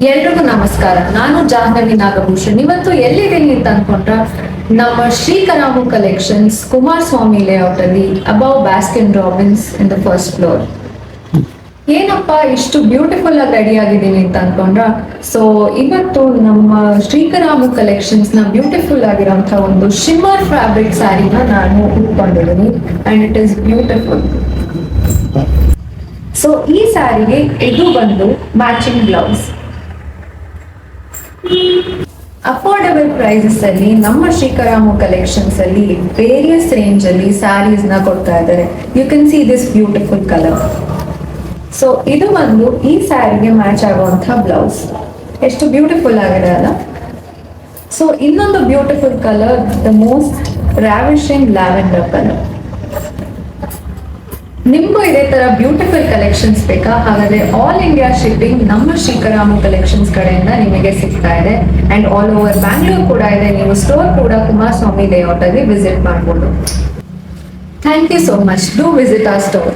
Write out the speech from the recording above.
ಎಲ್ರಿಗೂ ನಮಸ್ಕಾರ. ನಾನು ಜಾಹ್ನವಿ ನಾಗಭೂಷಣ್. ಇವತ್ತು ಎಲ್ಲಿದ್ದೀನಿ ಅಂತ ಅನ್ಕೊಂಡ್ರ, ನಮ್ಮ ಶ್ರೀಕರಾಮು ಕಲೆಕ್ಷನ್ಸ್ ಕುಮಾರಸ್ವಾಮಿ ಲೇಔಟ್ ಅಲ್ಲಿ above Baskin Robbins in the first floor. ಏನಪ್ಪ ಇಷ್ಟು ಬ್ಯೂಟಿಫುಲ್ ಆಗಿ ರೆಡಿ ಆಗಿದ್ದೀನಿ ಅಂತ ಅನ್ಕೊಂಡ್ರ, ಸೊ ಇವತ್ತು ನಮ್ಮ ಶ್ರೀಕರಾಮು ಕಲೆಕ್ಷನ್ಸ್ ನ ಬ್ಯೂಟಿಫುಲ್ ಆಗಿರೋಂಥ ಒಂದು ಶಿಮ್ಮರ್ ಫ್ಯಾಬ್ರಿಕ್ ಸ್ಯಾರಿನ ನಾನು ಉಟ್ಕೊಂಡಿದ್ದೀನಿ and it is beautiful. So ಈ ಸ್ಯಾರಿಗೆ ಇದು ಬಂದು ಮ್ಯಾಚಿಂಗ್ ಬ್ಲೌಸ್. ಅಫೋರ್ಡಬಲ್ ಪ್ರೈಸಸ್ ಅಲ್ಲಿ ನಮ್ಮ ಶ್ರೀಕರಾಮು ಕಲೆಕ್ಷನ್ಸ್ ಅಲ್ಲಿ ವೇರಿಯಸ್ ರೇಂಜ್ ಅಲ್ಲಿ ಸ್ಯಾರೀಸ್ ನ ಕೊಡ್ತಾ ಇದ್ದಾರೆ. You can see this beautiful colour. So ಇದು ಒಂದು ಈ ಸ್ಯಾರಿಗೆ ಮ್ಯಾಚ್ ಆಗುವಂತ ಬ್ಲೌಸ್. ಎಷ್ಟು ಬ್ಯೂಟಿಫುಲ್ ಆಗಿದೆ ಅಲ್ಲ. ಸೊ ಇನ್ನೊಂದು beautiful colour, the most ravishing lavender colour. ನಿಮಗೂ ಇದೇ ತರ ಬ್ಯೂಟಿಫುಲ್ ಕಲೆಕ್ಷನ್ಸ್ ಬೇಕಾ? ಹಾಗಾದ್ರೆ ಆಲ್ ಇಂಡಿಯಾ ಶಿಪ್ಪಿಂಗ್ ನಮ್ಮ ಶ್ರೀಕರಾಮು ಕಲೆಕ್ಷನ್ಸ್ ಕಡೆಯಿಂದ ನಿಮಗೆ ಸಿಗ್ತಾ ಇದೆ ಅಂಡ್ ಆಲ್ ಓವರ್ ಬ್ಯಾಂಗ್ಳೂರ್ ಕೂಡ ಇದೆ. ನೀವು ಸ್ಟೋರ್ ಕೂಡ ಕುಮಾರಸ್ವಾಮಿ ಲೇಔಟ್ ಅಲ್ಲಿ ವಿಸಿಟ್ ಮಾಡಬಹುದು. Thank you so much. Do visit our store.